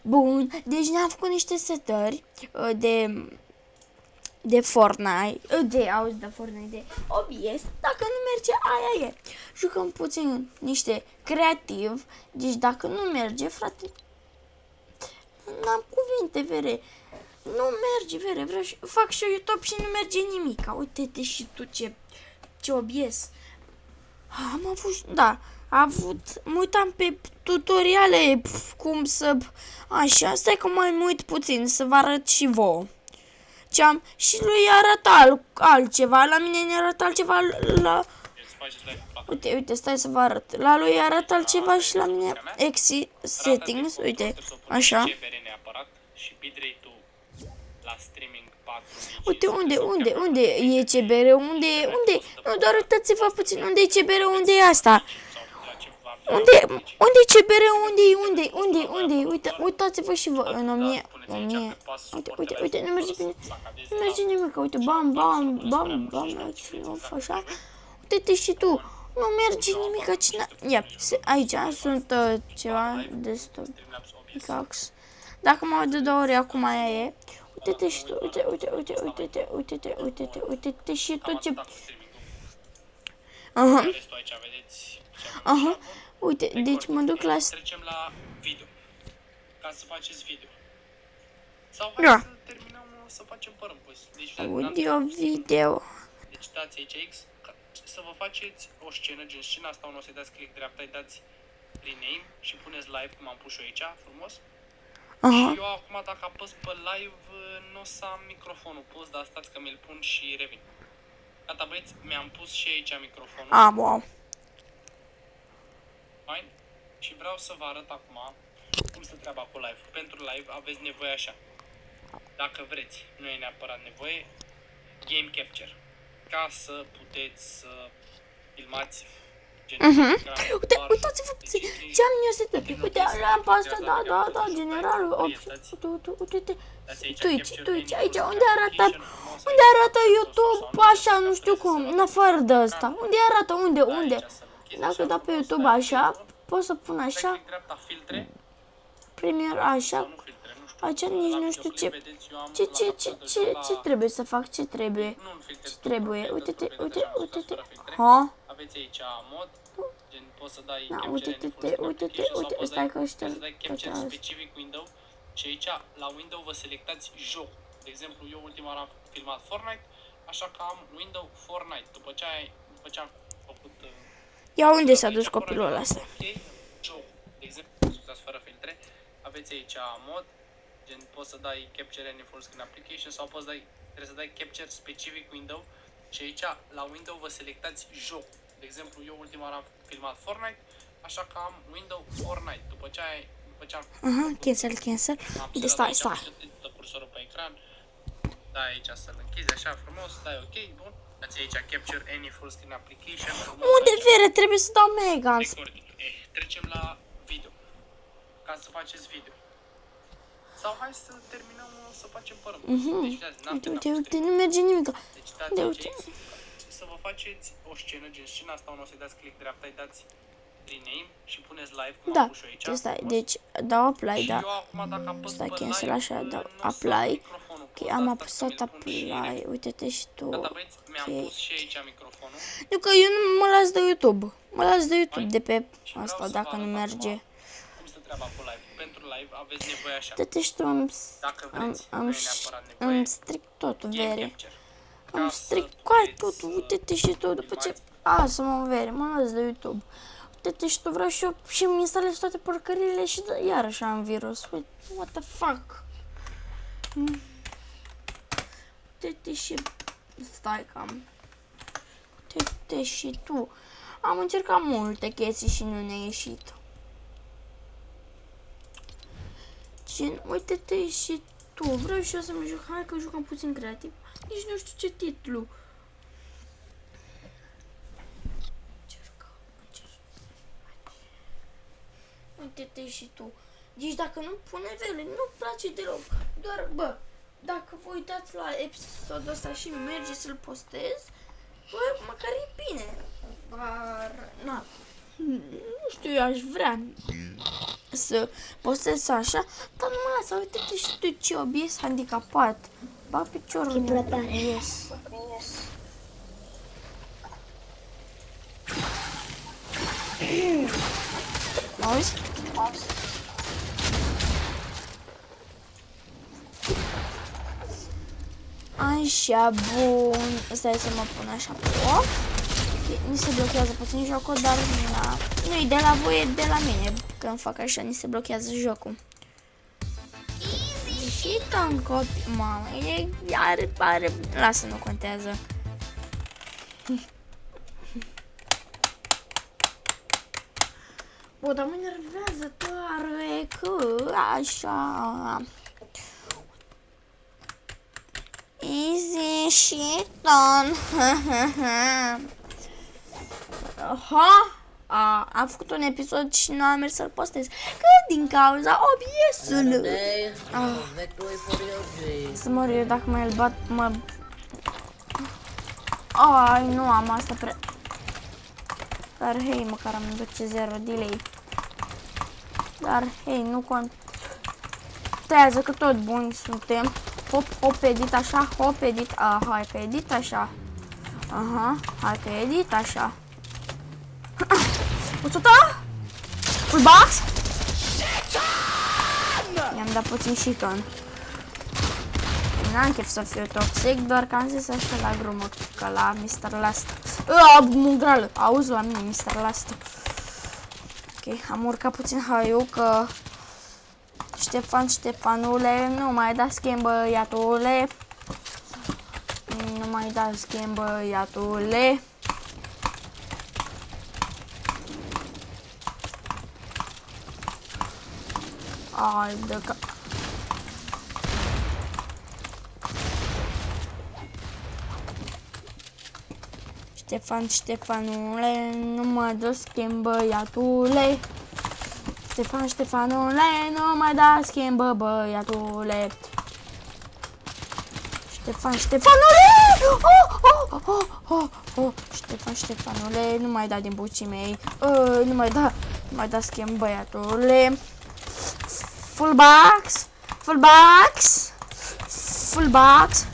Bun, deci ne-am făcut niște setări de Fortnite, de Fortnite, de OBS. Dacă nu merge, aia e. Jucăm puțin niște creativ. Deci dacă nu merge, frate, n-am cuvinte, vere. Nu merge, vere. Vreau și fac și YouTube și nu merge nimic. Uite-te și tu ce OBS. Am avut, da, mă uitam pe tutoriale cum să, așa, stai că mai mă uit puțin să vă arăt și vouă. Și lui arăta altceva, la mine ne arăta altceva, uite, stai să vă arăt. La lui arăta altceva și la mine exit settings, uite, așa. Uite, unde e CBR, unde, nu, doar uitați-vă puțin, unde e CBR, unde e asta? Unde e CBR, unde, uitați-vă și voi, în 1000, uite, nu merge bine, nu merge nimic, uite, bam, așa, uite-te și tu, nu merge nimic, ia, aici sunt ceva desktop, pickaxe, dacă mă uit de 2 ori, acum aia e. Uite-te și tu, uite-te și tu ce... Aha, uite, deci mă duc la... Trecem la video, ca să faceți video. Sau hai să terminăm să facem pe rând. Deci, video. Deci dați aici X, să vă faceți o scenă, gen scena asta, o să dați click dreapta, îi dați rename și puneți live, cum am pus eu aici, frumos. Și eu acum, dacă apăs pe live, nu o să am microfonul pus, dar stați că mi-l pun și revin. Gata, băieți, mi-am pus și aici microfonul. Wow. Fine? Și vreau să vă arăt acum cum se treaba cu live. Pentru live aveți nevoie așa. Dacă vreți, nu e neapărat nevoie, game capture. Ca să puteți să filmați. Uitați-vă puțin, ce am eu setări, uite, lampa asta, da, generalul, uite, Twitch, aici, unde arată YouTube, așa, nu știu cum, în afară de asta, unde arată, unde, dacă dau pe YouTube așa, pot să pun așa, premier așa, aici nici nu știu ce trebuie să fac, ce trebuie, uite-te, aveți aici mod, gen poți să dai uite, stai că ăștia, să dai capture specific window și aici la window vă selectați joc. De exemplu, eu ultima oară am filmat Fortnite, așa că am window Fortnite. După ce am făcut... Ia unde s-a dus copilul ăsta? Joc. De exemplu, scuzați, fără filtre, aveți aici mod, gen poți să dai capture any full screen application sau trebuie să dai capture specific window și aici la window vă selectați joc. De exemplu, eu ultima oară am filmat Fortnite, așa că am window Fortnite. După ce am cancel. Stai. Dă cursorul pe ecran. Dai aici să-l închizi așa frumos, dai ok, bun. Dați aici capture any full screen application. Unde vere? Trebuie să dau mega. Trecem la video. Ca să faceți video. Sau hai să terminăm să facem pe rând. Uite, nu merge nimic. Deci dați aici să vă faceți o scenă, gen scena asta, o să-i dați click dreapta, îi dați rename și puneți live, cum am pus eu aici. Stai, deci dau apply, da. Eu acum, dacă apăs Stai, pe cancel live, așa, dau apply. Ok, am apăsat apply, uite-te și tu. Gata, băieți, mi-am pus și aici microfonul. Nu, că eu nu mă las de YouTube. Mă las de YouTube de pe asta, dacă nu merge. Cum se treaba cu live? Pentru live aveți nevoie așa. Uite-te și tu, am strict totul, vere. Am stricat totul, uite-te și tu, după ce... Să vere, mă las de YouTube. Uite-te și tu, vreau și eu și îmi instalez toate porcările și iarăși am virus. What the fuck? Uite-te și... Stai cam. Uite-te și tu. Am încercat multe chestii și nu ne-a ieșit. Gen, uite-te și tu. Vreau și eu să-mi joc. Hai că jucăm puțin creativ. Nici nu știu ce titlu. Uite-te și tu. Deci dacă nu pune vele, nu-mi place deloc. Doar, bă, dacă vă uitați la episodul ăsta și merge să-l postez, bă, măcar e bine. Dar, na. Nu știu, eu aș vrea să postez așa, dar nu mă lasă, uite-te și tu ce obiect handicapat. Bag piciorul în Chipletare. yes. Auzi? Așa, bun. Stai să mă pun așa pe off. Ni se blochează puțin jocul, dar nu e de la voi, e de la mine. Când fac așa, ni se blochează jocul. Și în copii, mamă, e are, lasă, nu contează. Bă, dar mă enervează tare că așa. Easy shit on. Aha. Am făcut un episod și nu am mers să-l postez. Că din cauza obiectului. Să mor eu dacă mai îl bat, mă... Ai, nu am asta prea... Dar hei, măcar am duce 0 delay. Dar hei, nu contează că tot buni suntem. Hop, hop, edit așa, hop, edit. Hai că edit așa. Aha, hai că edit așa. Uțuta? Full box? I-am dat puțin shiton. N-am chef să fiu toxic, doar că am zis așa la grumă, că la Mr. Last. Mungrală, auzi la mine, Mr. Last. Ok, am urcat puțin haiu, că Ștefanule, nu mai da schimb băiatule. Nu mai da schimb băiatule. Ai de ca... Ștefanule, nu mai da schimb băiatule. Ștefanule, nu mai da schimb băiatule. Ștefanule! Ștefanule, nu mai da din bucii mei. Nu mai da schimb băiatule. Full box.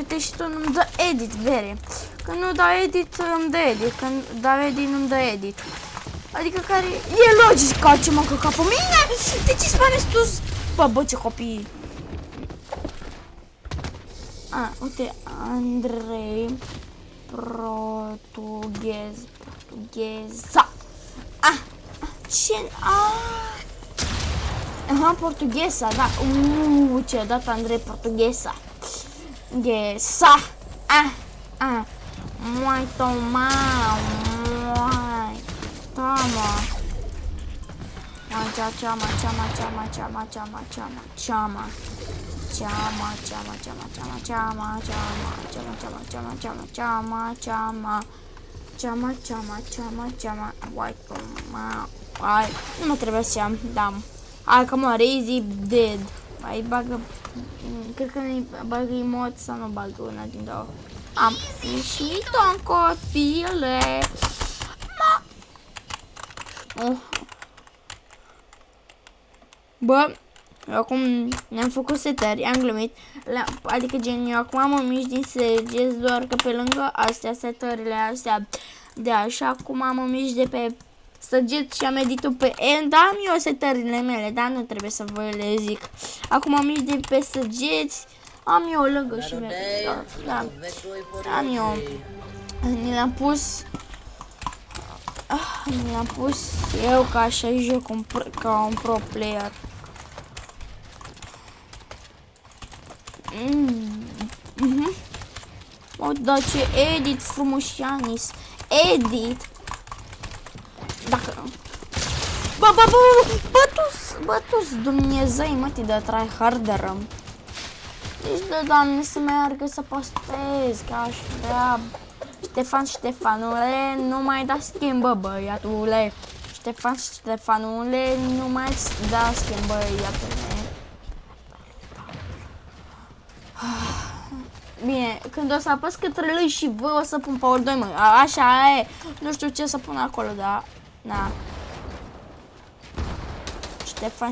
Te și tu nu-mi dă edit, vere. Când nu dau edit, îmi dă edit. Când dau edit, nu-mi dă edit. Adică care e logic ca ce mă căca pe mine. De ce spuneți tu? Bă, ce copii. Uite, Andrei Portugheza. Ce? Aha, portugheza, da. Ce a dat Andrei Portugheza. Ghesa. Mai toma. Toma. Nu mă trebuie să am, da. Hai că mă, Easy Dead. Mai bagă, cred că nu bagă emot sau nu bagă una din două. Am ieșit-o în copile. Bă, eu acum ne-am făcut setări, am glumit, adică gen eu acum mă mișc din săgeți, doar că pe lângă astea, setările astea de așa, acum mă mișc de pe săgeți și am editul pe end, am eu setările mele, dar nu trebuie să vă le zic. Acum am mișc de pe săgeți, am eu lângă și da, am eu, ni l-am pus. Mi-am pus eu ca așa joc ca un pro player. O, dar ce edit frumușanis. Edit. Dacă... Bă, tu-s Dumnezei, mă, te dă tryharderăm. Deci, de Doamne, să meargă să postez, că aș vrea... Ștefanule, nu mai da schimbă, băiatule. Ștefanule, nu mai da schimbă, băiatule. Bine, când o să apăs către lui și V, o să pun Power 2, mă. Așa e. Nu știu ce să pun acolo, dar... Na.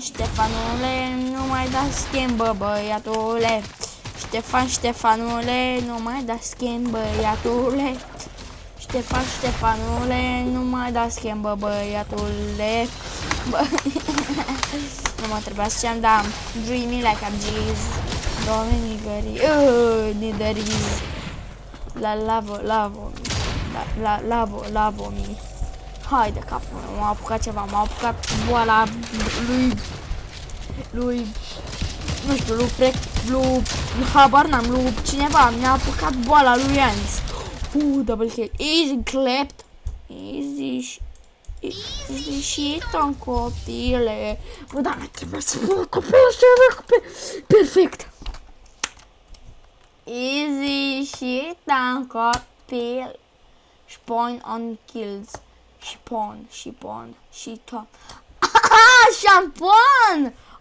Ștefanule, nu mai da schimb, bă, băiatule. Ștefanule, nu mai da schimb, băiatule. Ștefanule, nu mai da schimb, bă, băiatule. Bă. Nu mă trebuia să ce-am, da. Dreamy like a G's. Doamne, nidăriz. Lavo-mi. Hai de capul meu, m-a apucat ceva, m-a apucat boala lui, nu știu, lui, habar n-am, lui cineva, mi-a apucat boala lui Yanis. Double kill, easy clapped, easy shit on copile. Bă, da, mai trebuie să pun copilul să perfect. Easy shit on copil. Spawn on kills. Shampoo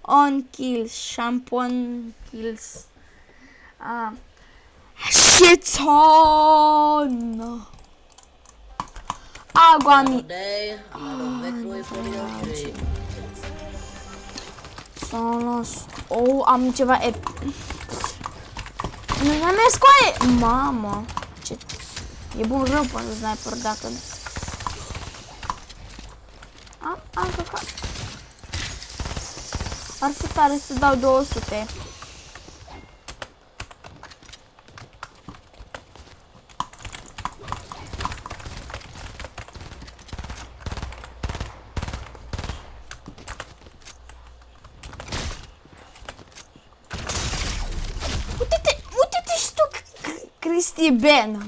on kills. Shampoo on kills. Shiton. Agua mi. Oh, am ceva nu mi-a mers coaie. Mamă. Ce... E bun rău pentru sniper dacă... Am căcat. Ar fi tare să dau 200. Uite-te și tu, Cristi, Ben.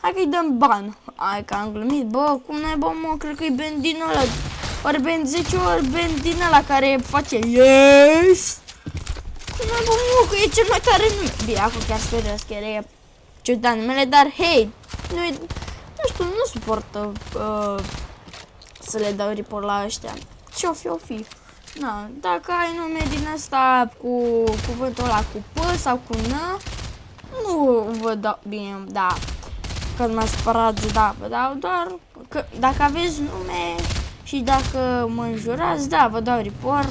Hai că-i dăm ban. Hai că am glumit, bă, cum n-ai bă, mă, cred că e Ben din ăla. Ori Ben 10 ori Ben din ăla care face yes. Cum n-ai bă, mă, că e cel mai tare nume. Bine, acum chiar serios, chiar e ciudat numele, dar hei, nu știu, nu suportă să le dau report la ăștia. Ce-o fi. Na, dacă ai nume din asta cu cuvântul ăla cu P sau cu N, nu vă dau bine, da. Când mă spărați, da, vă dau doar că dacă aveți nume și dacă mă înjurați, da, vă dau report.